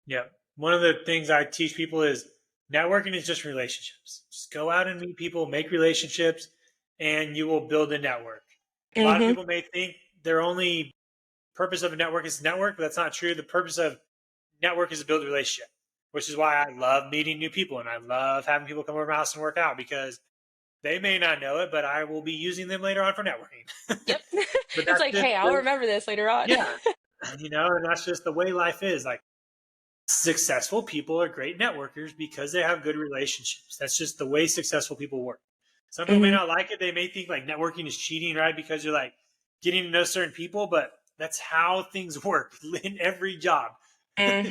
Yeah. One of the things I teach people is networking is just relationships. Just go out and meet people, make relationships, and you will build a network. A lot of Mm-hmm. people may think their only purpose of a network is to network, but that's not true. The purpose of network is to build a relationship, which is why I love meeting new people and I love having people come over my house and work out because they may not know it, but I will be using them later on for networking. Yep. But It's that's like, just hey, I'll remember this later on. yeah, and that's just the way life is. Like successful people are great networkers because they have good relationships. That's just the way successful people work. Some people may Hmm. not like it. They may think like networking is cheating, right? Because you're like getting to know certain people, but that's how things work in every job. Hmm.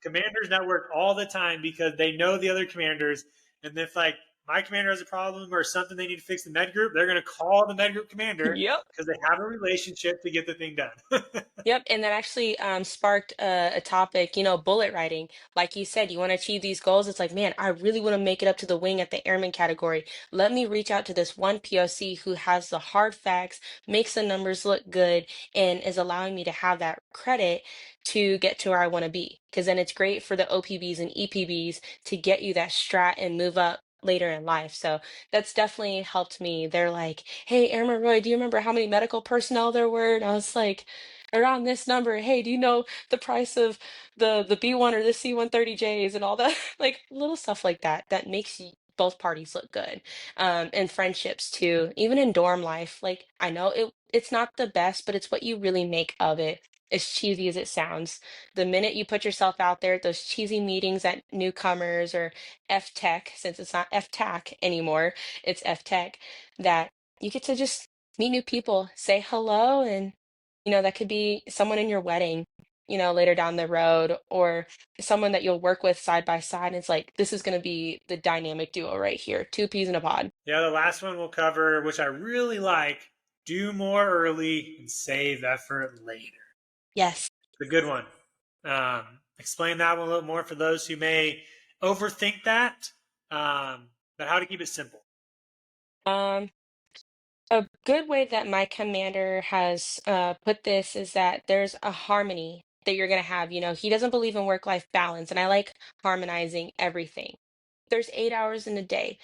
Commanders network all the time because they know the other commanders. And if like my commander has a problem or something they need to fix the med group, they're going to call the med group commander Yep. because they have a relationship to get the thing done. Yep, and that actually sparked a topic, bullet writing. Like you said, you want to achieve these goals. It's like, man, I really want to make it up to the wing at the Airman category. Let me reach out to this one POC who has the hard facts, makes the numbers look good, and is allowing me to have that credit to get to where I want to be. Because then it's great for the OPBs and EPBs to get you that strat and move up later in life. So that's definitely helped me. They're like, hey, Airman Roy, do you remember how many medical personnel there were? And I was like, around this number. Hey, do you know the price of the B1 or the C130Js and all that? Like little stuff like that that makes both parties look good. And friendships too. Even in dorm life, like I know it's not the best, but it's what you really make of it. As cheesy as it sounds, the minute you put yourself out there, those cheesy meetings at newcomers or F Tech, since it's not F TAC anymore, it's F Tech, that you get to just meet new people, say hello, and that could be someone in your wedding, later down the road, or someone that you'll work with side by side. And it's like, this is going to be the dynamic duo right here, two peas in a pod. Yeah, the last one we'll cover, which I really like, do more early and save effort later. Yes. It's a good one. Explain that one a little more for those who may overthink that, but how to keep it simple. Um, a good way that my commander has put this is that there's a harmony that you're going to have. He doesn't believe in work-life balance, and I like harmonizing everything. There's 8 hours in a day.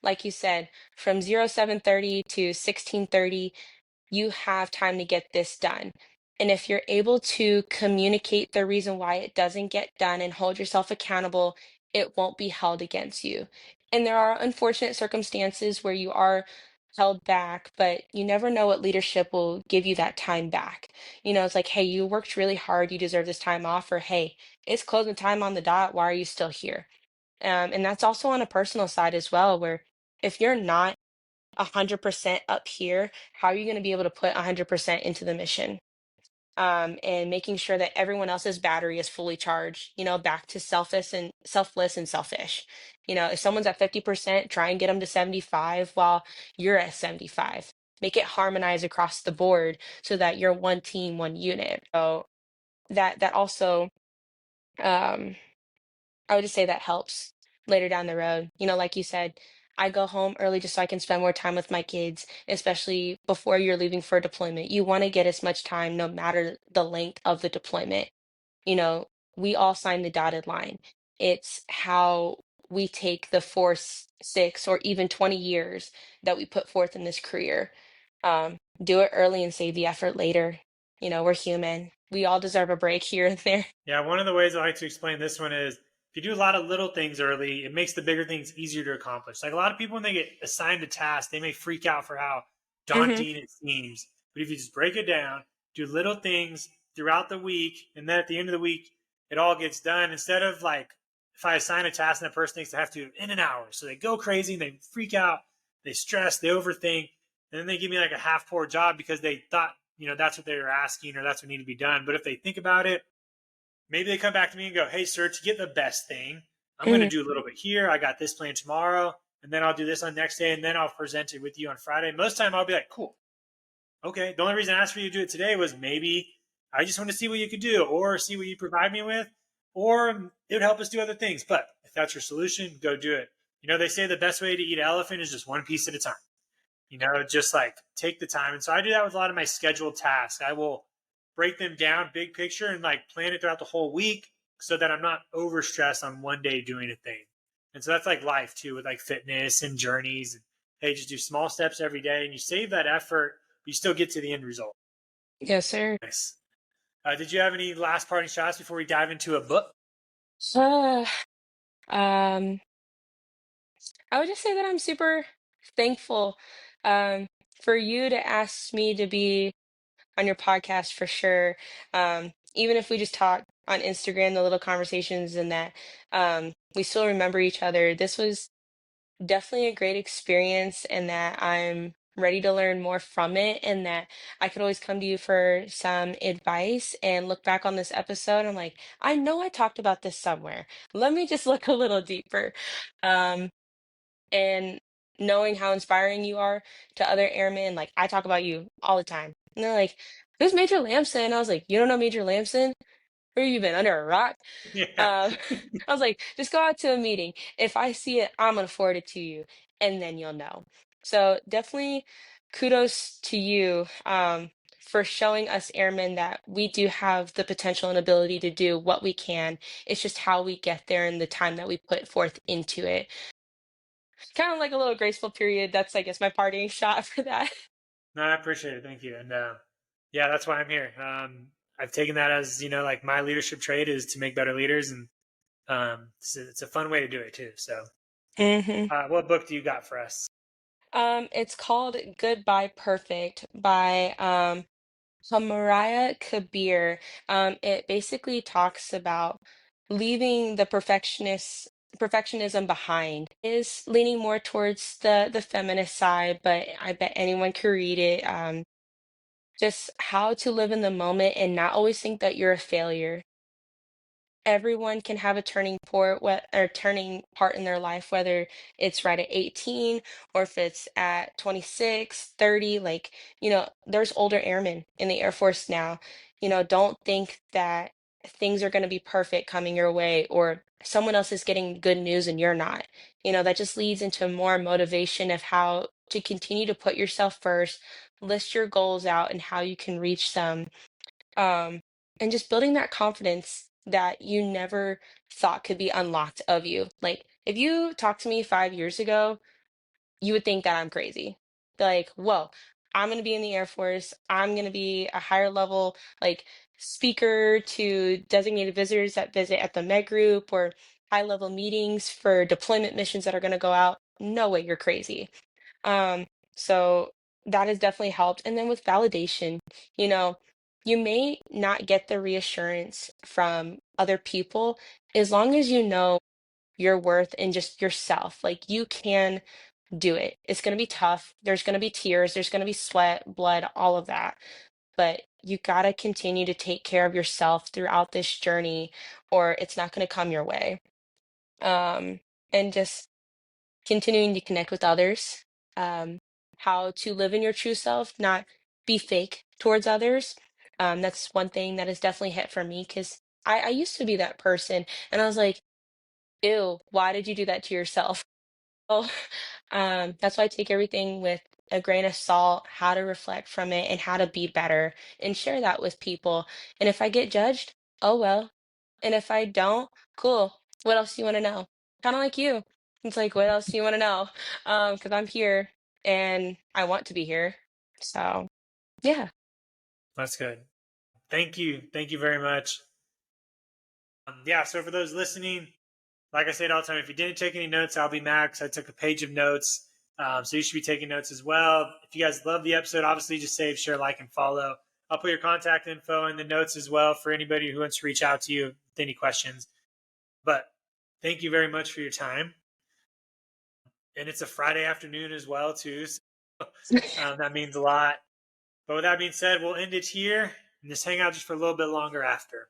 Like you said, from 07:30 to 16:30, you have time to get this done. And if you're able to communicate the reason why it doesn't get done and hold yourself accountable, it won't be held against you. And there are unfortunate circumstances where you are held back, but you never know what leadership will give you that time back. It's like, hey, you worked really hard, you deserve this time off, or hey, it's closing time on the dot, why are you still here? And that's also on a personal side as well, where if you're not 100% up here, how are you going to be able to put 100% into the mission? And making sure that everyone else's battery is fully charged, back to selfless and selfish. If someone's at 50%, try and get them to 75 while you're at 75. Make it harmonize across the board so that you're one team, one unit. So that also um I would just say that helps later down the road. Like you said, I go home early just so I can spend more time with my kids, especially before you're leaving for deployment. You want to get as much time no matter the length of the deployment. You know, we all sign the dotted line. It's how we take the 6 or even 20 years that we put forth in this career. Do it early and save the effort later. We're human. We all deserve a break here and there. Yeah, one of the ways I like to explain this one is if you do a lot of little things early, it makes the bigger things easier to accomplish. Like a lot of people, when they get assigned a task, they may freak out for how Hmm. daunting it seems. But if you just break it down, do little things throughout the week, and then at the end of the week, it all gets done instead of like if I assign a task and that person thinks they have to do it in an hour. So they go crazy and they freak out, they stress, they overthink, and then they give me like a half poor job because they thought, that's what they were asking or that's what needed to be done. But if they think about it, maybe they come back to me and go, "Hey, sir, to get the best thing, I'm going to Hmm. do a little bit here. I got this plan tomorrow, and then I'll do this on next day, and then I'll present it with you on Friday." Most of the time, I'll be like, "Cool, okay." The only reason I asked for you to do it today was maybe I just want to see what you could do, or see what you provide me with, or it would help us do other things. But if that's your solution, go do it. They say the best way to eat an elephant is just one piece at a time. Just like take the time. And so I do that with a lot of my scheduled tasks. I will break them down big picture and like plan it throughout the whole week. so that I'm not overstressed on one day doing a thing. And so that's like life too, with like fitness and journeys. And hey, just do small steps every day, and you save that effort, but you still get to the end result. Yes, sir. Nice. Did you have any last parting shots before we dive into a book? Uh, um, I would just say that I'm super thankful um, for you to ask me to be on your podcast for sure. Even if we just talk on Instagram, the little conversations and that we still remember each other. This was definitely a great experience, and that I'm ready to learn more from it, and that I could always come to you for some advice and look back on this episode. I'm like, I know I talked about this somewhere. Let me just look a little deeper. Um, and knowing how inspiring you are to other airmen, like I talk about you all the time. And they're like, who's Major Lamson? I was like, you don't know Major Lamson? Where you been under a rock? Yeah. Um, I was like, just go out to a meeting. If I see it, I'm gonna forward it to you, and then you'll know. So definitely kudos to you for showing us airmen that we do have the potential and ability to do what we can. It's just how we get there and the time that we put forth into it. Kind of like a little graceful period. That's, I guess, my parting shot for that. No, I appreciate it. Thank you. And yeah, that's why I'm here. I've taken that as, like my leadership trait is to make better leaders. And it's a fun way to do it too. So, what book do you got for us? It's called Goodbye Perfect by Mariah Kabir. It basically talks about leaving the perfectionism behind. Is leaning more towards the feminist side, but I bet anyone could read it. Just how to live in the moment and not always think that you're a failure. Everyone can have a turning part in their life, whether it's right at 18 or if it's at 26, 30. Like, there's older airmen in the Air Force now. Don't think that things are going to be perfect coming your way, or someone else is getting good news and you're not. That just leads into more motivation of how to continue to put yourself first, list your goals out and how you can reach them, um, and just building that confidence that you never thought could be unlocked of you. Like, if you talked to me 5 years ago, you would think that I'm crazy. Like, whoa, I'm going to be in the Air Force. I'm going to be a higher level, like, speaker to designated visitors that visit at the Med Group, or high level meetings for deployment missions that are going to go out. No way, you're crazy. Um, so that has definitely helped. And then with validation, you know, you may not get the reassurance from other people as long as you know your worth and just yourself. Like, you can do it. It's going to be tough. There's going to be tears, there's going to be sweat, blood, all of that. But you got to continue to take care of yourself throughout this journey, or it's not going to come your way. Um, and just continuing to connect with others, um, how to live in your true self, not be fake towards others. That's one thing that has definitely hit for me, because I used to be that person, and I was like, ew, why did you do that to yourself? So that's why I take everything with a grain of salt, how to reflect from it and how to be better and share that with people. And if I get judged, oh well. And if I don't, cool. What else do you want to know? Kind of like you. It's like, what else do you want to know? Because I'm here and I want to be here. So, yeah. That's good. Thank you. Thank you very much. Yeah. So for those listening, like I said all the time, if you didn't take any notes, I'll be mad because I took a page of notes. So you should be taking notes as well. If you guys love the episode, obviously just save, share, like, and follow. I'll put your contact info in the notes as well for anybody who wants to reach out to you with any questions. But thank you very much for your time. And it's a Friday afternoon as well, too. So that means a lot. But with that being said, we'll end it here and just hang out just for a little bit longer after.